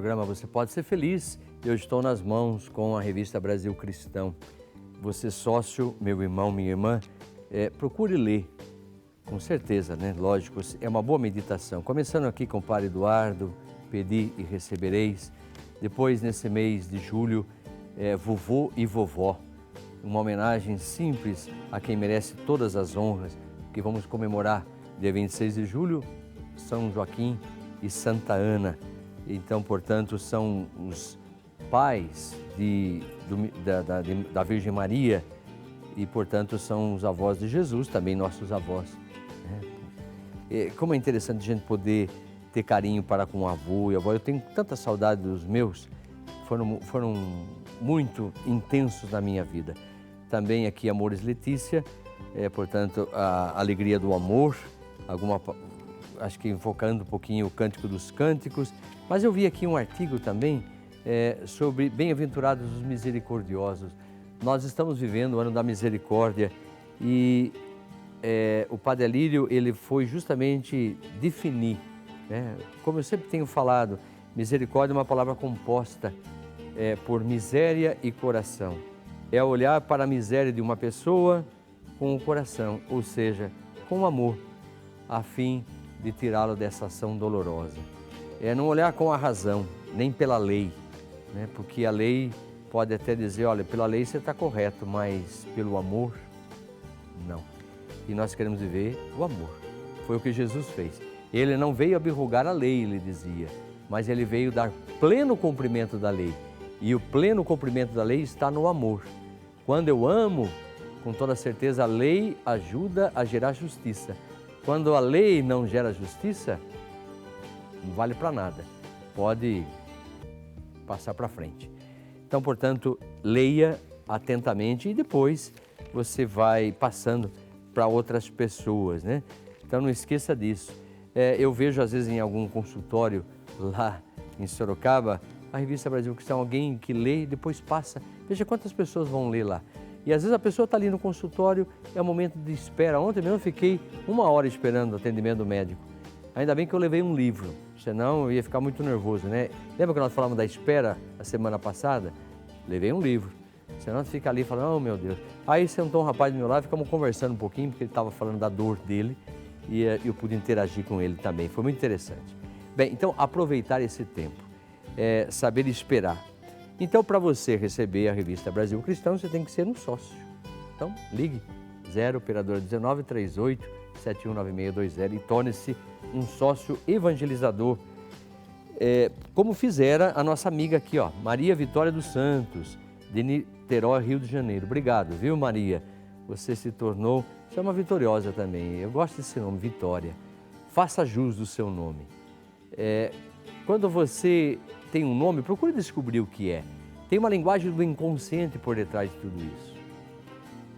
programa Você Pode Ser Feliz. Eu estou nas mãos com a revista Brasil Cristão. Você sócio, meu irmão, minha irmã, procure ler, com certeza, né? Lógico, é uma boa meditação. Começando aqui com o Padre Eduardo, Pedi e Recebereis. Depois, nesse mês de julho, Vovô e Vovó. Uma homenagem simples a quem merece todas as honras, que vamos comemorar dia 26 de julho, São Joaquim e Santa Ana. Então, portanto, são os pais da Virgem Maria e, portanto, são os avós de Jesus, também nossos avós. Como é interessante a gente poder ter carinho para com o avô e a avó. Eu tenho tanta saudade dos meus, foram muito intensos na minha vida. Também aqui Amores Letícia, portanto, a alegria do amor, acho que invocando um pouquinho o Cântico dos Cânticos. Mas eu vi aqui um artigo também sobre Bem-aventurados os misericordiosos. Nós estamos vivendo o ano da misericórdia e o Padre Alírio, ele foi justamente definir, né? Como eu sempre tenho falado, misericórdia é uma palavra composta por miséria e coração. É olhar para a miséria de uma pessoa com o coração, ou seja, com amor, a fim de tirá-lo dessa ação dolorosa. Não olhar com a razão, nem pela lei, né? Porque a lei pode até dizer, olha, pela lei você está correto, mas pelo amor, não. E nós queremos viver o amor. Foi o que Jesus fez. Ele não veio abrogar a lei, ele dizia, mas ele veio dar pleno cumprimento da lei. E o pleno cumprimento da lei está no amor. Quando eu amo, com toda certeza, a lei ajuda a gerar justiça. Quando a lei não gera justiça, não vale para nada. Pode passar para frente. Então, portanto, leia atentamente e depois você vai passando para outras pessoas, né? Então, não esqueça disso. Eu vejo, às vezes, em algum consultório lá em Sorocaba, a revista Brasil Cristão, alguém que lê e depois passa. Veja quantas pessoas vão ler lá. E às vezes a pessoa está ali no consultório, é um momento de espera. Ontem mesmo eu fiquei 1 hora esperando o atendimento médico. Ainda bem que eu levei um livro, senão eu ia ficar muito nervoso, né? Lembra que nós falamos da espera a semana passada? Levei um livro, senão você fica ali falando, oh meu Deus. Aí sentou um rapaz do meu lado, ficamos conversando um pouquinho, porque ele estava falando da dor dele e eu pude interagir com ele também. Foi muito interessante. Bem, então aproveitar esse tempo, saber esperar. Então, para você receber a revista Brasil Cristão, você tem que ser um sócio. Então, ligue 0 operadora 19 38 719620 e torne-se um sócio evangelizador, como fizera a nossa amiga aqui, ó, Maria Vitória dos Santos, de Niterói, Rio de Janeiro. Obrigado, viu, Maria? Você se tornou, você é uma vitoriosa também. Eu gosto desse nome, Vitória. Faça jus do seu nome. Quando você tem um nome, procure descobrir o que é. Tem uma linguagem do inconsciente por detrás de tudo isso.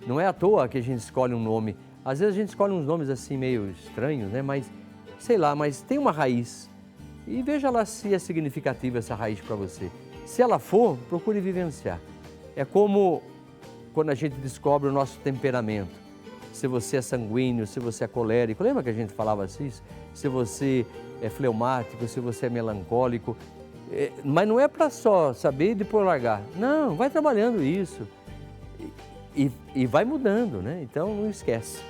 Não é à toa que a gente escolhe um nome. Às vezes a gente escolhe uns nomes assim meio estranhos, né? Mas, sei lá, mas tem uma raiz. E veja lá se é significativa essa raiz para você. Se ela for, procure vivenciar. É como quando a gente descobre o nosso temperamento. Se você é sanguíneo, se você é colérico. Lembra que a gente falava assim? Se você é fleumático, se você é melancólico. Mas não é para só saber e depois largar. Não, vai trabalhando isso e vai mudando, né? Então não esquece.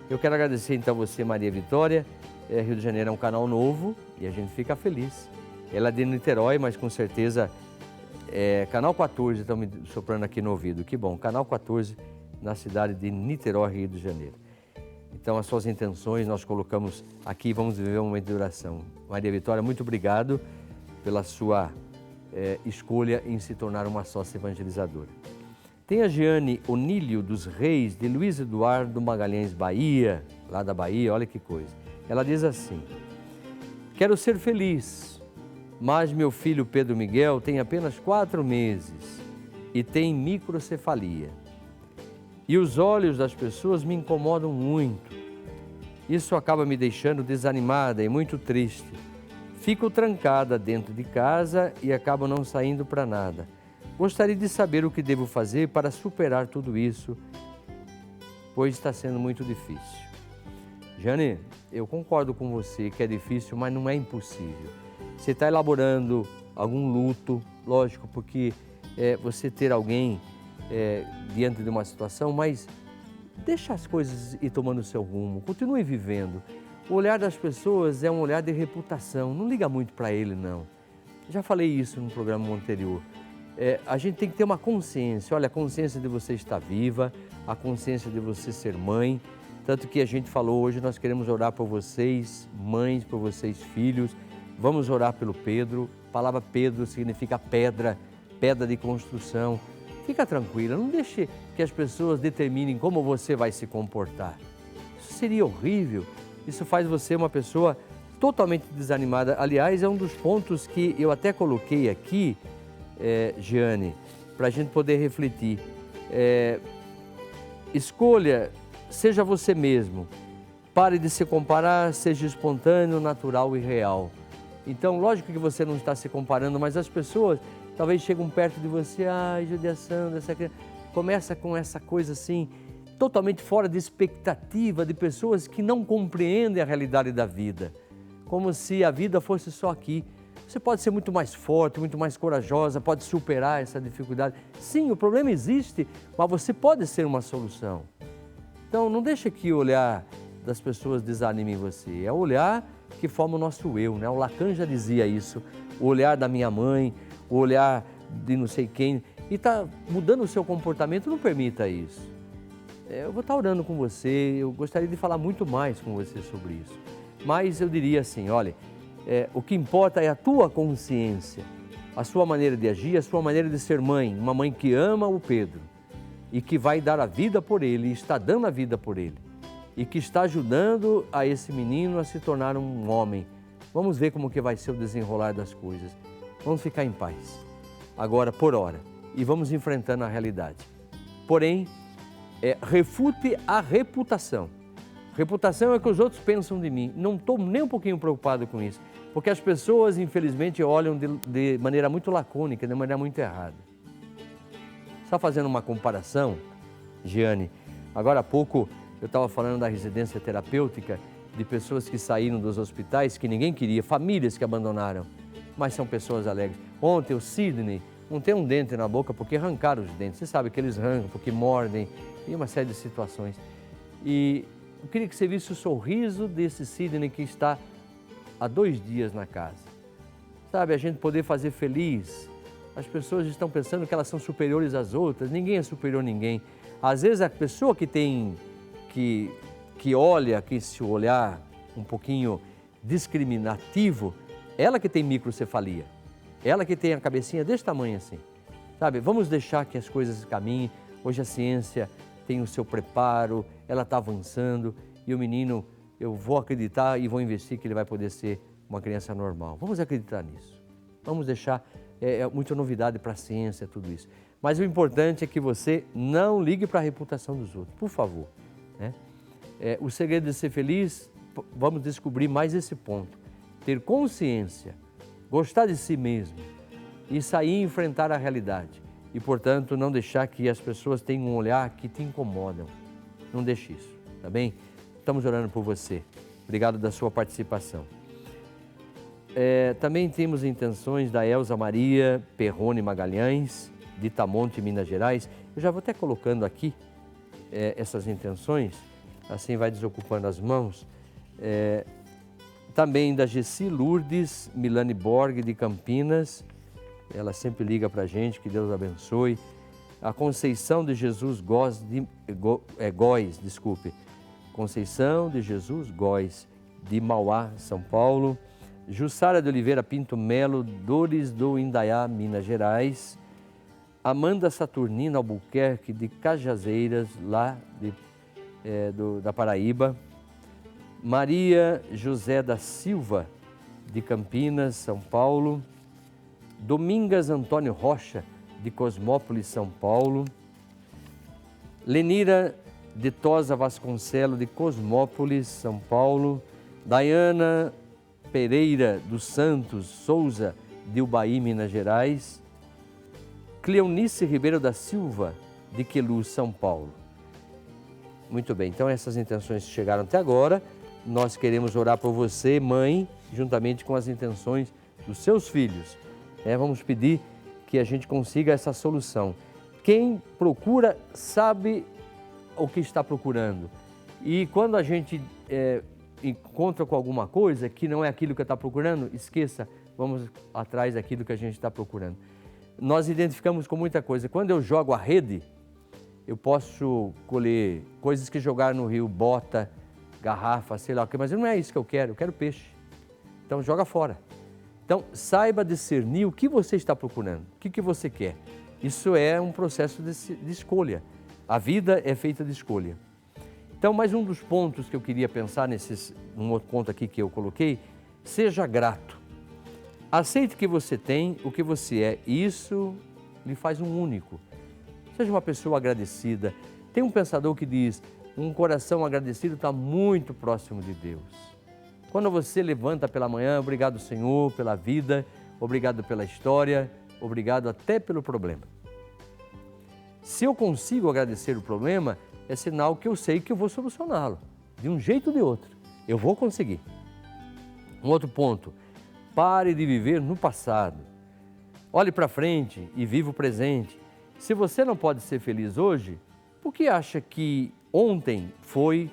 Eu quero agradecer então a você, Maria Vitória. Rio de Janeiro é um canal novo e a gente fica feliz. Ela é de Niterói, mas com certeza canal 14, estão me soprando aqui no ouvido. Que bom, canal 14 na cidade de Niterói, Rio de Janeiro. Então as suas intenções nós colocamos aqui e vamos viver um momento de oração. Maria Vitória, muito obrigado pela sua escolha em se tornar uma sócia evangelizadora. Tem a Jeane Onílio dos Reis, de Luiz Eduardo Magalhães, Bahia, lá da Bahia, olha que coisa. Ela diz assim, quero ser feliz, mas meu filho Pedro Miguel tem apenas 4 meses e tem microcefalia. E os olhos das pessoas me incomodam muito. Isso acaba me deixando desanimada e muito triste. Fico trancada dentro de casa e acabo não saindo para nada. Gostaria de saber o que devo fazer para superar tudo isso, pois está sendo muito difícil. Jane, eu concordo com você que é difícil, mas não é impossível. Você está elaborando algum luto, lógico, porque você ter alguém diante de uma situação, mas deixa as coisas ir tomando o seu rumo, continue vivendo. O olhar das pessoas é um olhar de reputação, não liga muito para ele, não. Já falei isso no programa anterior. A gente tem que ter uma consciência, olha, a consciência de você estar viva, a consciência de você ser mãe, tanto que a gente falou hoje, nós queremos orar por vocês, mães, por vocês, filhos. Vamos orar pelo Pedro. A palavra Pedro significa pedra, pedra de construção. Fica tranquila, não deixe que as pessoas determinem como você vai se comportar. Isso seria horrível. Isso faz você uma pessoa totalmente desanimada. Aliás, é um dos pontos que eu até coloquei aqui, Giane, para a gente poder refletir. Escolha, seja você mesmo. Pare de se comparar, seja espontâneo, natural e real. Então, lógico que você não está se comparando, mas as pessoas talvez chegam perto de você, ai, judiação, começa com essa coisa assim, totalmente fora de expectativa, de pessoas que não compreendem a realidade da vida, como se a vida fosse só aqui. Você pode ser muito mais forte, muito mais corajosa, pode superar essa dificuldade. Sim, o problema existe, mas você pode ser uma solução. Então, não deixe que o olhar das pessoas desanime você. É o olhar que forma o nosso eu, né? O Lacan já dizia isso. O olhar da minha mãe, o olhar de não sei quem, e está mudando o seu comportamento, não permita isso. Eu vou estar orando com você, eu gostaria de falar muito mais com você sobre isso. Mas eu diria assim, olha, o que importa é a tua consciência, a sua maneira de agir, a sua maneira de ser mãe, uma mãe que ama o Pedro e que vai dar a vida por ele, e está dando a vida por ele, e que está ajudando a esse menino a se tornar um homem. Vamos ver como que vai ser o desenrolar das coisas. Vamos ficar em paz, agora por hora, e vamos enfrentando a realidade. Porém, refute a reputação. Reputação é o que os outros pensam de mim. Não estou nem um pouquinho preocupado com isso, porque as pessoas, infelizmente, olham de maneira muito lacônica, de maneira muito errada. Só fazendo uma comparação, Giane, agora há pouco eu estava falando da residência terapêutica, de pessoas que saíram dos hospitais, que ninguém queria, famílias que abandonaram, mas são pessoas alegres. Ontem o Sidney não tem um dente na boca porque arrancaram os dentes. Você sabe que eles arrancam porque mordem, e uma série de situações. E eu queria que você visse o sorriso desse Sidney que está há 2 dias na casa. Sabe, a gente poder fazer feliz. As pessoas estão pensando que elas são superiores às outras, ninguém é superior a ninguém. Às vezes a pessoa que tem, que olha, que se olhar um pouquinho discriminativo, ela que tem microcefalia, ela que tem a cabecinha desse tamanho assim. Sabe, vamos deixar que as coisas caminhem. Hoje a ciência tem o seu preparo, ela está avançando e o menino, eu vou acreditar e vou investir que ele vai poder ser uma criança normal. Vamos acreditar nisso. Vamos deixar, muita novidade para a ciência, tudo isso. Mas o importante é que você não ligue para a reputação dos outros, por favor. Né? O segredo de ser feliz, vamos descobrir mais esse ponto. Ter consciência, gostar de si mesmo e sair e enfrentar a realidade. E, portanto, não deixar que as pessoas tenham um olhar que te incomodam. Não deixe isso, tá bem? Estamos orando por você. Obrigado da sua participação. Também temos intenções da Elza Maria Perrone Magalhães, de Itamonte, Minas Gerais. Eu já vou até colocando aqui essas intenções, assim vai desocupando as mãos. Também da Gessi Lourdes Milane Borg, de Campinas. Ela sempre liga para a gente, que Deus abençoe. A Conceição de Jesus Góes, Conceição de Jesus Góes, de Mauá, São Paulo. Jussara de Oliveira Pinto Melo, Dores do Indaiá, Minas Gerais. Amanda Saturnina Albuquerque, de Cajazeiras, lá da Paraíba. Maria José da Silva, de Campinas, São Paulo. Domingas Antônio Rocha, de Cosmópolis, São Paulo. Lenira de Tosa Vasconcelo, de Cosmópolis, São Paulo. Daiana Pereira dos Santos Souza, de Ubaí, Minas Gerais. Cleonice Ribeiro da Silva, de Queluz, São Paulo. Muito bem, então essas intenções chegaram até agora. Nós queremos orar por você, mãe, juntamente com as intenções dos seus filhos. Vamos pedir que a gente consiga essa solução. Quem procura sabe o que está procurando. E quando a gente encontra com alguma coisa que não é aquilo que está procurando, esqueça, vamos atrás daquilo que a gente está procurando. Nós identificamos com muita coisa. Quando eu jogo a rede, eu posso colher coisas que jogaram no rio, bota, garrafa, sei lá o que, mas não é isso que eu quero peixe. Então joga fora. Então saiba discernir o que você está procurando, o que você quer. Isso é um processo de escolha. A vida é feita de escolha. Então, mais um dos pontos que eu queria pensar um outro ponto aqui que eu coloquei, seja grato. Aceite que você tem, o que você é, isso lhe faz um único. Seja uma pessoa agradecida. Tem um pensador que diz, um coração agradecido está muito próximo de Deus. Quando você levanta pela manhã, obrigado Senhor pela vida, obrigado pela história, obrigado até pelo problema. Se eu consigo agradecer o problema, é sinal que eu sei que eu vou solucioná-lo, de um jeito ou de outro. Eu vou conseguir. Um outro ponto, pare de viver no passado. Olhe para frente e viva o presente. Se você não pode ser feliz hoje, por que acha que ontem foi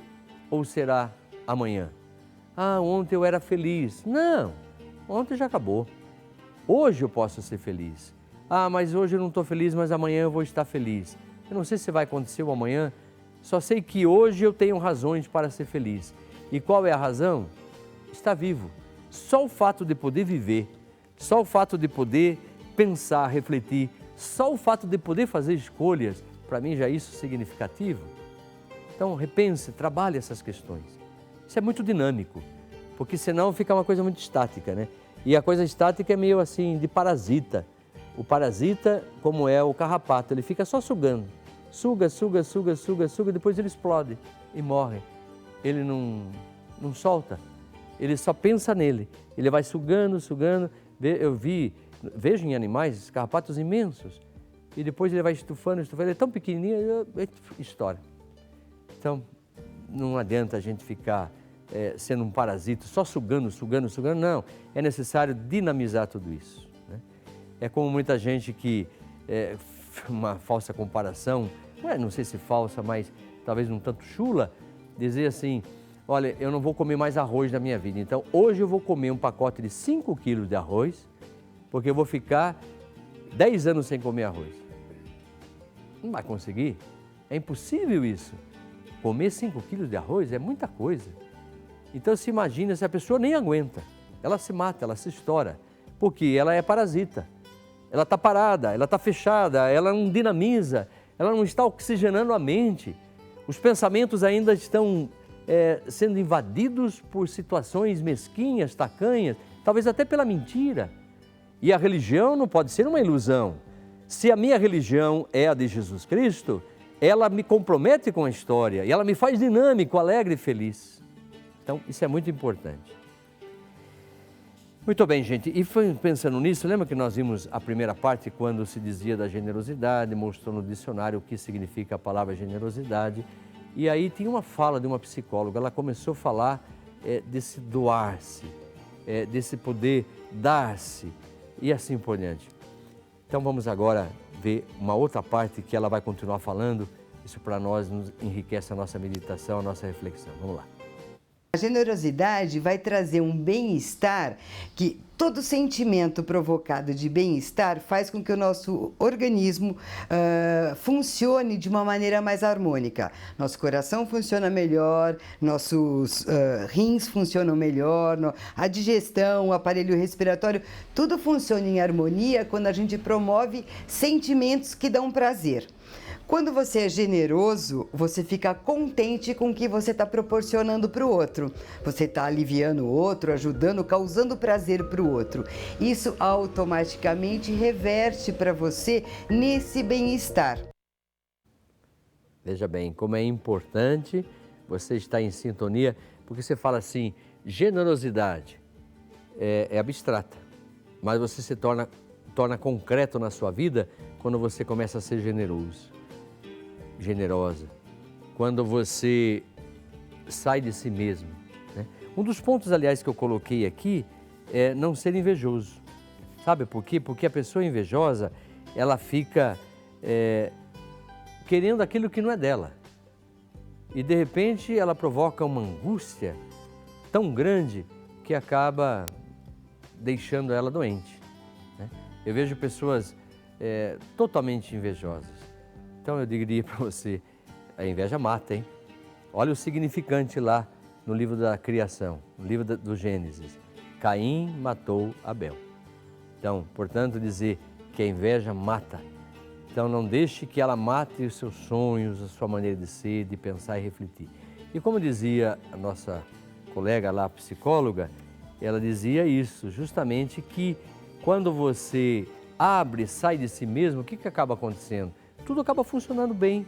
ou será amanhã? Ah, ontem eu era feliz. Não, ontem já acabou. Hoje eu posso ser feliz. Ah, mas hoje eu não estou feliz, mas amanhã eu vou estar feliz. Eu não sei se vai acontecer o amanhã, só sei que hoje eu tenho razões para ser feliz. E qual é a razão? Estar vivo. Só o fato de poder viver, só o fato de poder pensar, refletir, só o fato de poder fazer escolhas, para mim já é isso significativo. Então repense, trabalhe essas questões. Isso é muito dinâmico, porque senão fica uma coisa muito estática, né? E a coisa estática é meio assim de parasita. O parasita, como é o carrapato, ele fica só sugando. Suga, suga, suga, suga, suga, depois ele explode e morre. Ele não solta, ele só pensa nele. Ele vai sugando, sugando. Vejo em animais carrapatos imensos. E depois ele vai estufando, estufando. Ele é tão pequenininho, estoura. Então, não adianta a gente ficar sendo um parasita, só sugando, sugando, sugando. Não, é necessário dinamizar tudo isso. Né? É como muita gente que, uma falsa comparação, não sei se falsa, mas talvez um tanto chula, dizer assim, olha, eu não vou comer mais arroz na minha vida, então hoje eu vou comer um pacote de 5 quilos de arroz, porque eu vou ficar 10 anos sem comer arroz. Não vai conseguir, é impossível isso. Comer 5 quilos de arroz é muita coisa. Então se imagina se a pessoa nem aguenta, ela se mata, ela se estoura, porque ela é parasita. Ela está parada, ela está fechada, ela não dinamiza, ela não está oxigenando a mente. Os pensamentos ainda estão sendo invadidos por situações mesquinhas, tacanhas, talvez até pela mentira. E a religião não pode ser uma ilusão. Se a minha religião é a de Jesus Cristo, ela me compromete com a história e ela me faz dinâmico, alegre e feliz. Então, isso é muito importante. Muito bem, gente. E foi pensando nisso, lembra que nós vimos a primeira parte quando se dizia da generosidade, mostrou no dicionário o que significa a palavra generosidade. E aí tinha uma fala de uma psicóloga, ela começou a falar desse doar-se, desse poder dar-se e assim por diante. Então vamos agora ver uma outra parte que ela vai continuar falando. Isso para nós nos enriquece a nossa meditação, a nossa reflexão. Vamos lá. A generosidade vai trazer um bem-estar que todo sentimento provocado de bem-estar faz com que o nosso organismo funcione de uma maneira mais harmônica. Nosso coração funciona melhor, nossos rins funcionam melhor, a digestão, o aparelho respiratório, tudo funciona em harmonia quando a gente promove sentimentos que dão prazer. Quando você é generoso, você fica contente com o que você está proporcionando para o outro. Você está aliviando o outro, ajudando, causando prazer para o outro. Isso automaticamente reverte para você nesse bem-estar. Veja bem, como é importante você estar em sintonia, porque você fala assim, generosidade é abstrata, mas você se torna concreto na sua vida quando você começa a ser generoso. Generosa, quando você sai de si mesmo. Né? Um dos pontos, aliás, que eu coloquei aqui é não ser invejoso. Sabe por quê? Porque a pessoa invejosa, ela fica querendo aquilo que não é dela. E de repente ela provoca uma angústia tão grande que acaba deixando ela doente, né? Eu vejo pessoas totalmente invejosas. Então eu diria para você, a inveja mata, hein? Olha o significante lá no livro da criação, no livro do Gênesis. Caim matou Abel. Então, portanto, dizer que a inveja mata. Então não deixe que ela mate os seus sonhos, a sua maneira de ser, de pensar e refletir. E como dizia a nossa colega lá, psicóloga, ela dizia isso, justamente que quando você abre, sai de si mesmo, o que acaba acontecendo? Tudo acaba funcionando bem.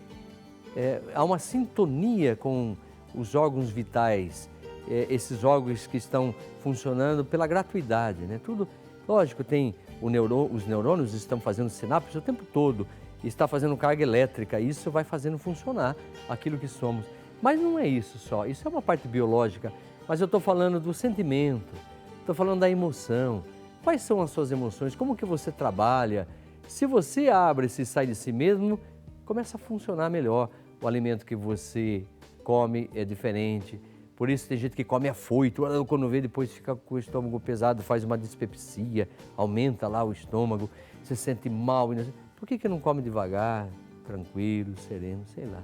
Há uma sintonia com os órgãos vitais, esses órgãos que estão funcionando pela gratuidade, né? Tudo, lógico, tem os neurônios estão fazendo sinapses o tempo todo, está fazendo carga elétrica, isso vai fazendo funcionar aquilo que somos. Mas não é isso só, isso é uma parte biológica, mas eu estou falando do sentimento, estou falando da emoção. Quais são as suas emoções? Como que você trabalha? Se você abre, se sai de si mesmo, começa a funcionar melhor. O alimento que você come é diferente. Por isso tem gente que come afoito, quando vê depois fica com o estômago pesado, faz uma dispepsia, aumenta lá o estômago, se sente mal. Por que não come devagar, tranquilo, sereno, sei lá.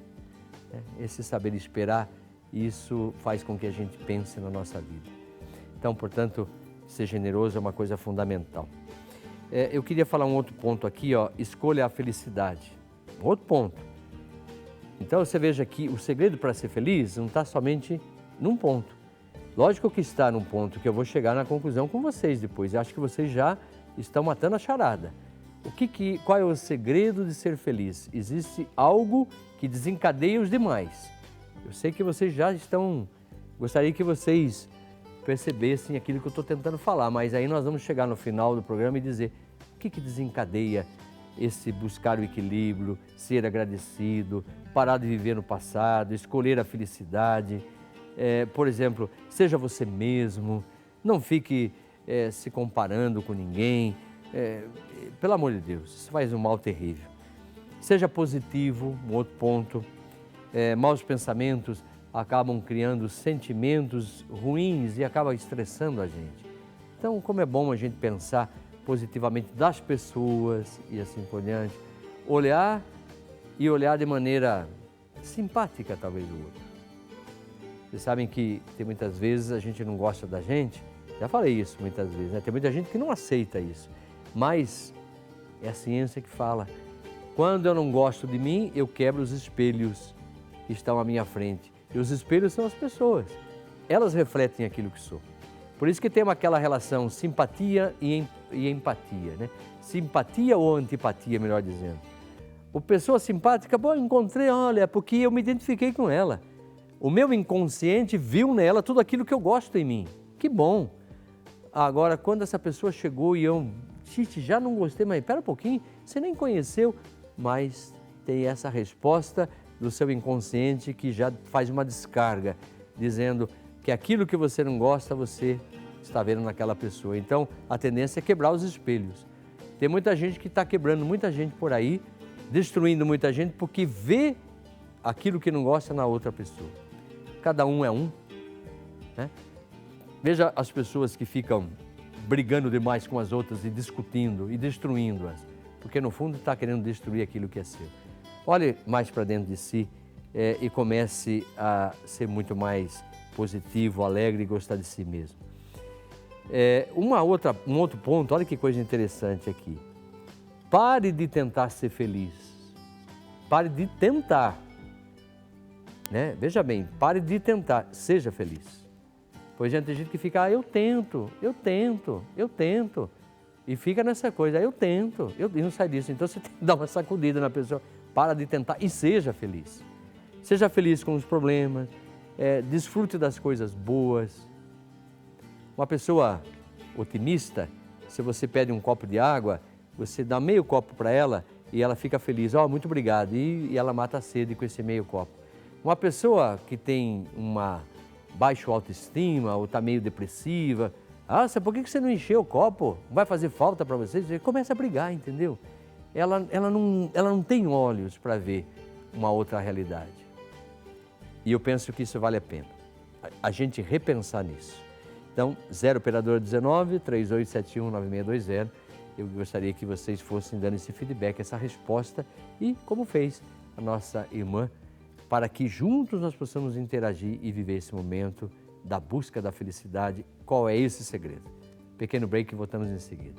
Esse saber esperar, isso faz com que a gente pense na nossa vida. Então, portanto, ser generoso é uma coisa fundamental. Eu queria falar um outro ponto aqui, escolha a felicidade. Um outro ponto. Então, você veja que o segredo para ser feliz não está somente num ponto. Lógico que está num ponto que eu vou chegar na conclusão com vocês depois. Eu acho que vocês já estão matando a charada. Qual é o segredo de ser feliz? Existe algo que desencadeia os demais. Eu sei que vocês já estão... Gostaria que vocês percebessem aquilo que eu estou tentando falar, mas aí nós vamos chegar no final do programa e dizer o que desencadeia esse buscar o equilíbrio, ser agradecido, parar de viver no passado, escolher a felicidade. Por exemplo, seja você mesmo, não fique se comparando com ninguém. Pelo amor de Deus, isso faz um mal terrível. Seja positivo, um outro ponto. Maus pensamentos acabam criando sentimentos ruins e acabam estressando a gente. Então, como é bom a gente pensar positivamente das pessoas e assim por diante. Olhar de maneira simpática, talvez, do outro. Vocês sabem que tem muitas vezes a gente não gosta da gente, já falei isso muitas vezes, né? Tem muita gente que não aceita isso, mas é a ciência que fala. Quando eu não gosto de mim, eu quebro os espelhos que estão à minha frente. E os espelhos são as pessoas, elas refletem aquilo que sou. Por isso que tem aquela relação simpatia e empatia, né? Simpatia ou antipatia, melhor dizendo. A pessoa simpática, eu encontrei, olha, porque eu me identifiquei com ela. O meu inconsciente viu nela tudo aquilo que eu gosto em mim. Que bom! Agora, quando essa pessoa chegou e eu, já não gostei, mas espera um pouquinho, você nem conheceu, mas tem essa resposta do seu inconsciente que já faz uma descarga, dizendo que aquilo que você não gosta, você está vendo naquela pessoa. Então, a tendência é quebrar os espelhos. Tem muita gente que está quebrando muita gente por aí, destruindo muita gente porque vê aquilo que não gosta na outra pessoa. Cada um é um, né? Veja as pessoas que ficam brigando demais com as outras e discutindo e destruindo-as, porque no fundo está querendo destruir aquilo que é seu. Olhe mais para dentro de si e comece a ser muito mais positivo, alegre e gostar de si mesmo. Um outro ponto, olha que coisa interessante aqui. Pare de tentar ser feliz. Pare de tentar. Né? Veja bem, pare de tentar, seja feliz. Pois já tem gente que fica, eu tento. E fica nessa coisa, eu tento, e não sai disso. Então você tem que dar uma sacudida na pessoa, para de tentar e seja feliz. Seja feliz com os problemas, desfrute das coisas boas. Uma pessoa otimista, se você pede um copo de água, você dá meio copo para ela e ela fica feliz, muito obrigado, e ela mata a sede com esse meio copo. Uma pessoa que tem uma baixa autoestima ou está meio depressiva, Ah, por que você não encheu o copo? Vai fazer falta para você? Você começa a brigar, entendeu? Ela não tem olhos para ver uma outra realidade. E eu penso que isso vale a pena, a gente repensar nisso. Então, 0 operador 19 3871 9620. Eu gostaria que vocês fossem dando esse feedback, essa resposta e como fez a nossa irmã, para que juntos nós possamos interagir e viver esse momento da busca da felicidade. Qual é esse segredo? Pequeno break e voltamos em seguida.